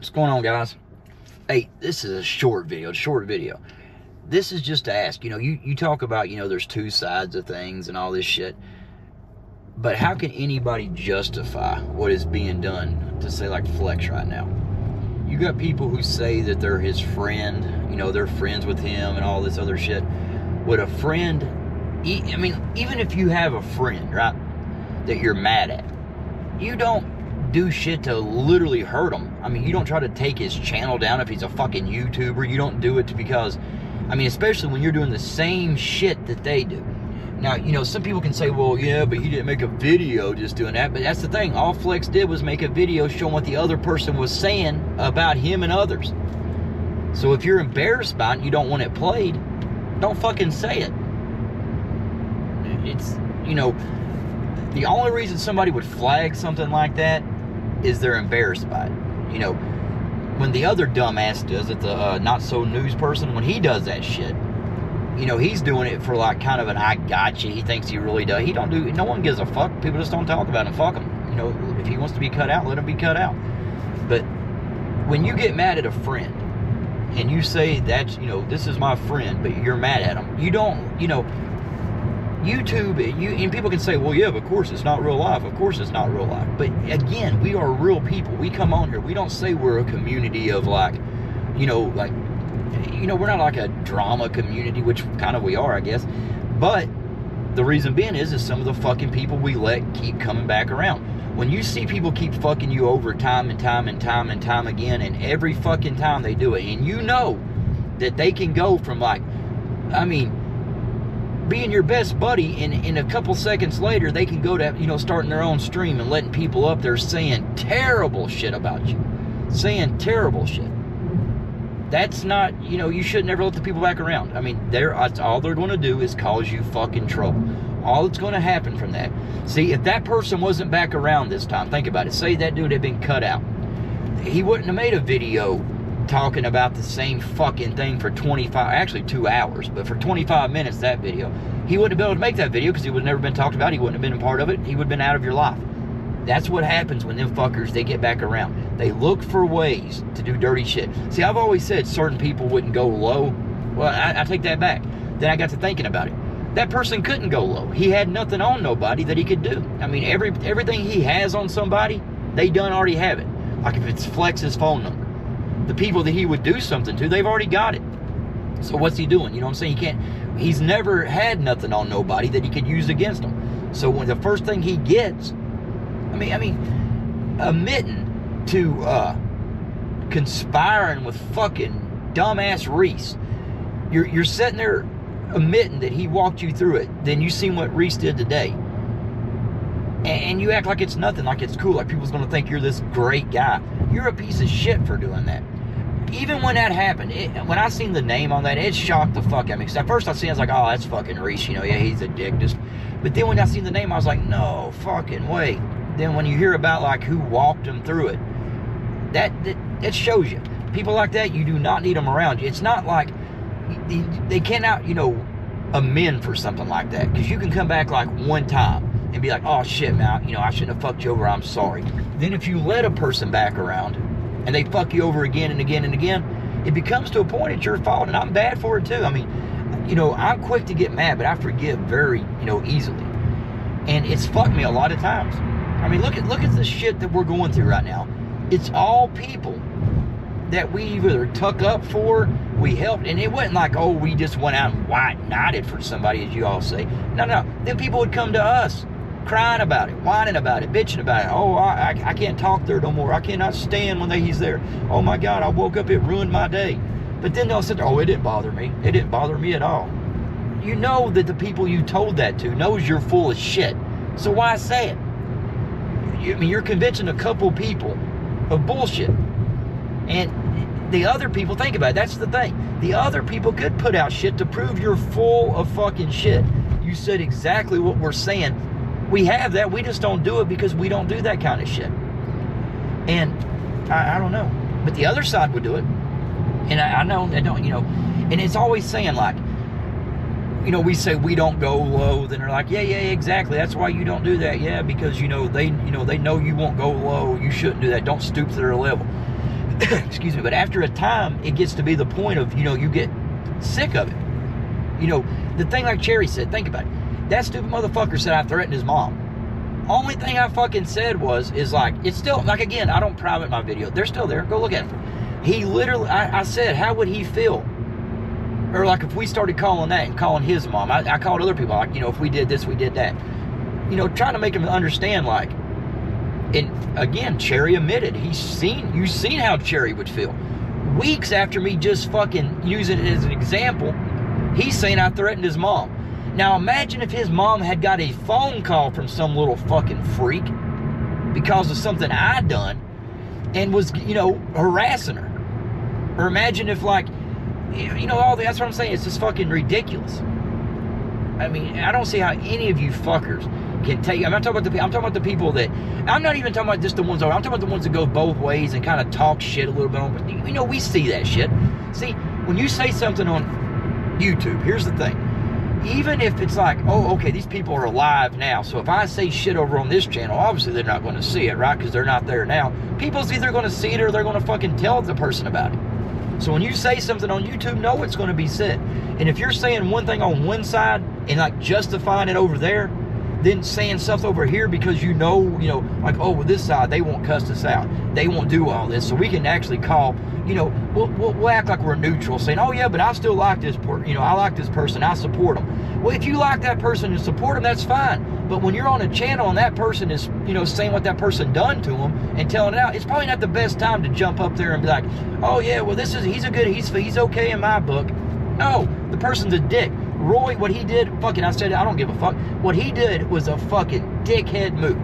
What's going on, guys? Hey, this is a short video. This is just to ask, you talk about, there's two sides of things and all this shit. But how can anybody justify what is being done to, say, like Flex right now? You got people who say that they're his friend, they're friends with him and all this other shit. Would a friend, even if you have a friend, right, that you're mad at, you don't do shit to literally hurt him. You don't try to take his channel down if he's a fucking YouTuber. You don't do it because, especially when you're doing the same shit that they do. Now, some people can say, well, yeah, but he didn't make a video just doing that. But that's the thing. All Flex did was make a video showing what the other person was saying about him and others. So if you're embarrassed by it and you don't want it played, don't fucking say it. It's, the only reason somebody would flag something like that is they're embarrassed by it. When the other dumbass does it, the not-so-news person, when he does that shit, he's doing it for like kind of an I gotcha. He thinks he really does. No one gives a fuck. People just don't talk about him. Fuck him. If he wants to be cut out, let him be cut out. But when you get mad at a friend and you say that's, this is my friend, but you're mad at him, you don't, YouTube, and people can say, well, yeah, of course it's not real life. Of course it's not real life. But again, we are real people. We come on here. We don't say we're a community of we're not like a drama community, which kind of we are, I guess. But the reason being is some of the fucking people we let keep coming back around. When you see people keep fucking you over time and time and time and time again, and every fucking time they do it, and you know that they can go from being your best buddy, and in a couple seconds later, they can go to, starting their own stream and letting people up there saying terrible shit about you. Saying terrible shit. That's not, you should never let the people back around. That's all they're going to do is cause you fucking trouble. All that's going to happen from that. See, if that person wasn't back around this time, think about it. Say that dude had been cut out. He wouldn't have made a video talking about the same fucking thing for 2 hours, but for 25 minutes, that video. He wouldn't have been able to make that video because he would have never been talked about. He wouldn't have been a part of it. He would have been out of your life. That's what happens when them fuckers, they get back around. They look for ways to do dirty shit. See, I've always said certain people wouldn't go low. Well, I take that back. Then I got to thinking about it. That person couldn't go low. He had nothing on nobody that he could do. Everything he has on somebody, they done already have it. Like if it's Flex's phone number. The people that he would do something to, they've already got it. So what's he doing? You know what I'm saying? He's never had nothing on nobody that he could use against him. So when the first thing he gets, admitting to conspiring with fucking dumbass Reese, you're sitting there admitting that he walked you through it. Then you seen what Reese did today, and you act like it's nothing, like it's cool, like people's gonna think you're this great guy. You're a piece of shit for doing that. Even when that happened, when I seen the name on that, it shocked the fuck out of me. Because at first I was like, oh, that's fucking Reese, yeah, he's a dick. But then when I seen the name, I was like, no fucking way. Then when you hear about like who walked him through it, that shows you. People like that, you do not need them around you. It's not like they cannot, amend for something like that. Because you can come back like one time and be like, oh shit, man, I shouldn't have fucked you over, I'm sorry. Then if you let a person back around and they fuck you over again and again and again, it becomes to a point it's your fault, and I'm bad for it too. I'm quick to get mad, but I forgive very, easily. And it's fucked me a lot of times. Look at the shit that we're going through right now. It's all people that we either took up for, we helped, and it wasn't like, oh, we just went out and white-knighted for somebody, as you all say. No. Then people would come to us, crying about it, whining about it, bitching about it. Oh, I can't talk there no more. I cannot stand when he's there. Oh my God, I woke up, it ruined my day. But then they'll sit there, oh, it didn't bother me. It didn't bother me at all. You know that the people you told that to knows you're full of shit. So why say it? You're convincing a couple people of bullshit. And the other people, think about it, that's the thing. The other people could put out shit to prove you're full of fucking shit. You said exactly what we're saying. We have that, we just don't do it because we don't do that kind of shit. And I don't know. But the other side would do it. And I know they don't, and it's always saying like, we say we don't go low, then they're like, yeah, exactly. That's why you don't do that. Yeah, because they know you won't go low. You shouldn't do that. Don't stoop to their level. excuse me, but after a time, it gets to be the point of, you know, you get sick of it. You know, the thing like Cherry said, think about it. That stupid motherfucker said I threatened his mom. Only thing I fucking said is like, it's still, like, again, I don't private my video. They're still there. Go look at them. He literally, I said, how would he feel? Or like if we started calling that and calling his mom. I called other people, like, you know, if we did this, we did that. You know, trying to make him understand, like, and again, Cherry admitted, you've seen how Cherry would feel. Weeks after me just fucking using it as an example, he's saying I threatened his mom. Now imagine if his mom had got a phone call from some little fucking freak because of something I'd done and was, you know, harassing her. Or imagine if, like, you know, that's what I'm saying. It's just fucking ridiculous. I mean, I don't see how any of you fuckers can take. I'm talking about the people that. I'm not even talking about just the ones. I'm talking about the ones that go both ways and kind of talk shit a little bit on. But you know, we see that shit. See, when you say something on YouTube, here's the thing. Even if it's like, oh, okay, these people are alive now, so if I say shit over on this channel, obviously they're not going to see it, right? Because they're not there now. People's either going to see it or they're going to fucking tell the person about it. So when you say something on YouTube, know it's going to be said. And if you're saying one thing on one side and like justifying it over there, then saying stuff over here because you know, like, oh, well, this side, they won't cuss us out. They won't do all this. So we can actually call, you know, we'll act like we're neutral, saying, oh, yeah, but I still like this person. You know, I like this person. I support them. Well, if you like that person and support them, that's fine. But when you're on a channel and that person is, you know, saying what that person done to them and telling it out, it's probably not the best time to jump up there and be like, oh, yeah, well, he's okay in my book. No, the person's a dick. Roy, what he did, fucking, I said, I don't give a fuck. What he did was a fucking dickhead move.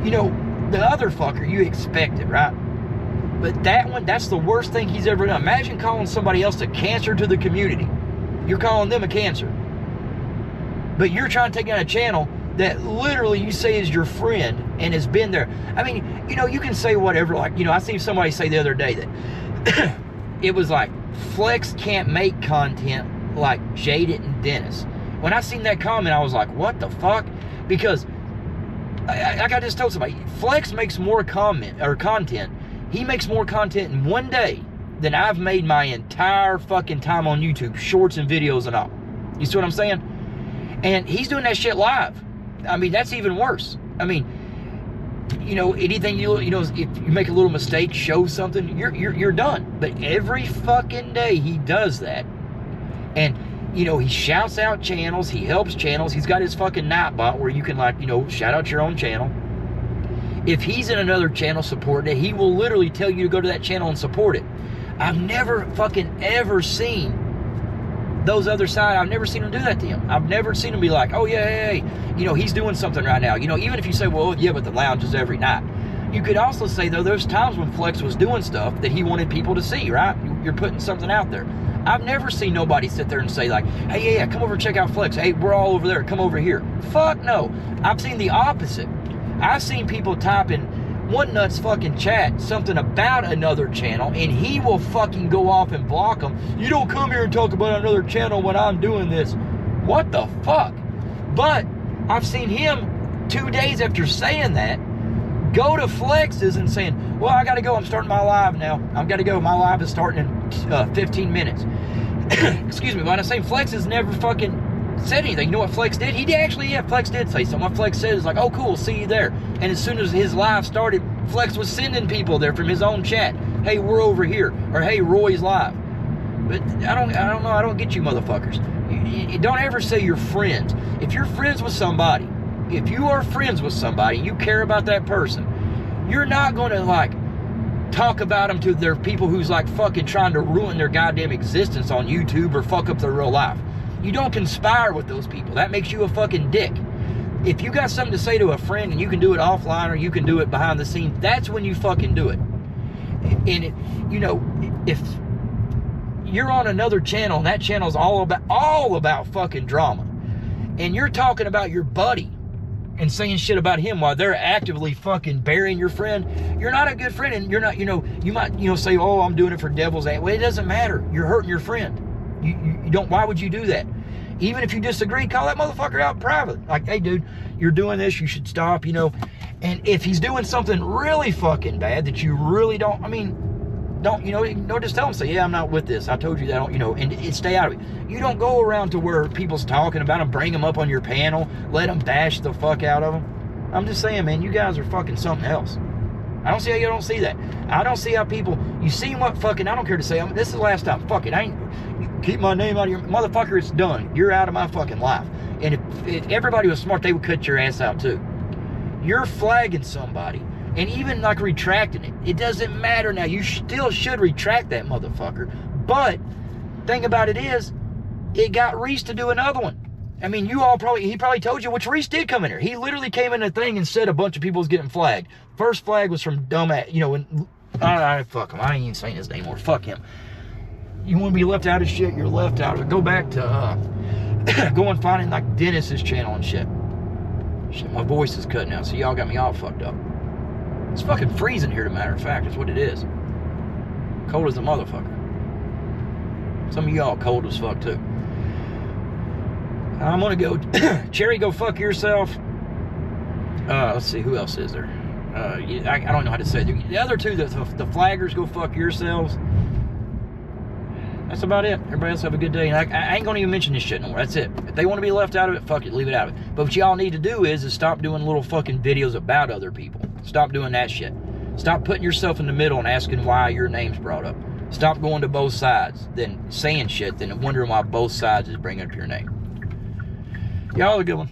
You know, the other fucker, you expect it, right? But that one, that's the worst thing he's ever done. Imagine calling somebody else a cancer to the community. You're calling them a cancer. But you're trying to take down a channel that literally you say is your friend and has been there. I mean, you know, you can say whatever. Like, you know, I seen somebody say the other day that it was like, Flex can't make content like Jaded and Dennis. When I seen that comment, I was like, what the fuck? Because, like I just told somebody, Flex makes more content. He makes more content in one day than I've made my entire fucking time on YouTube, shorts and videos and all. You see what I'm saying? And he's doing that shit live. I mean, that's even worse. I mean, you know, anything you know, if you make a little mistake, show something, you're done. But every fucking day he does that. And, you know, he shouts out channels, he helps channels, he's got his fucking Nightbot where you can, like, you know, shout out your own channel. If he's in another channel supporting it, he will literally tell you to go to that channel and support it. I've never fucking ever seen those other side, I've never seen him do that to him. I've never seen him be like, oh yeah, hey, you know, he's doing something right now. You know, even if you say, well, yeah, but the lounge is every night. You could also say, though, there's times when Flex was doing stuff that he wanted people to see, right? You're putting something out there. I've never seen nobody sit there and say, like, hey, yeah, come over and check out Flex. Hey, we're all over there. Come over here. Fuck no. I've seen the opposite. I've seen people type in one nut's fucking chat something about another channel, and he will fucking go off and block them. You don't come here and talk about another channel when I'm doing this. What the fuck? But I've seen him 2 days after saying that go to Flex's and saying, well, I gotta go, I'm starting my live now. I've gotta go, my live is starting in 15 minutes. Excuse me, but I'm saying Flex has never fucking said anything. You know what Flex did? He did actually, yeah, Flex did say something. What Flex said is like, oh cool, see you there. And as soon as his live started, Flex was sending people there from his own chat. Hey, we're over here. Or hey, Roy's live. But I don't know, I don't get you motherfuckers. You don't ever say you're friends. If you're friends with somebody, if you are friends with somebody, you care about that person, you're not going to, like, talk about them to their people who's, like, fucking trying to ruin their goddamn existence on YouTube or fuck up their real life. You don't conspire with those people. That makes you a fucking dick. If you got something to say to a friend and you can do it offline or you can do it behind the scenes, that's when you fucking do it. And, you know, if you're on another channel and that channel's all about fucking drama, and you're talking about your buddy and saying shit about him while they're actively fucking burying your friend, you're not a good friend. And you're not, you know, you might, you know, say, oh, I'm doing it for devil's advocate. Well, it doesn't matter. You're hurting your friend. You don't, why would you do that? Even if you disagree, call that motherfucker out private. Like, hey, dude, you're doing this, you should stop, you know. And if he's doing something really fucking bad that you really don't, I mean, don't, you know, just tell him, say, yeah, I'm not with this. I told you that, you know, and stay out of it. You don't go around to where people's talking about him, bring him up on your panel, let them bash the fuck out of him. I'm just saying, man, you guys are fucking something else. I don't see how you don't see that. I don't see how people, you see what fucking, I don't care to say, this is the last time, fuck it, I ain't, keep my name out of your, motherfucker, it's done. You're out of my fucking life. And if everybody was smart, they would cut your ass out too. You're flagging somebody, and even like retracting it, it doesn't matter now. You still should retract that motherfucker. But thing about it is, it got Reese to do another one. I mean, he probably told you, which Reese did come in here. He literally came in a thing and said a bunch of people was getting flagged. First flag was from dumbass, you know, when, fuck him. I ain't even saying his name more. Fuck him. You want to be left out of shit, you're left out of it. Go back to, go and find like Dennis's channel and shit. Shit, my voice is cutting out, so y'all got me all fucked up. It's fucking freezing here, as a matter of fact. That's what it is. Cold as a motherfucker. Some of y'all cold as fuck, too. I'm gonna go... Cherry, go fuck yourself. Let's see, who else is there? I don't know how to say it. The other two, the flaggers, go fuck yourselves. That's about it. Everybody else have a good day. And I ain't gonna even mention this shit no more. That's it. If they want to be left out of it, fuck it, leave it out of it. But what y'all need to do is stop doing little fucking videos about other people. Stop doing that shit. Stop putting yourself in the middle and asking why your name's brought up. Stop going to both sides, then saying shit, then wondering why both sides is bringing up your name. Y'all have a good one.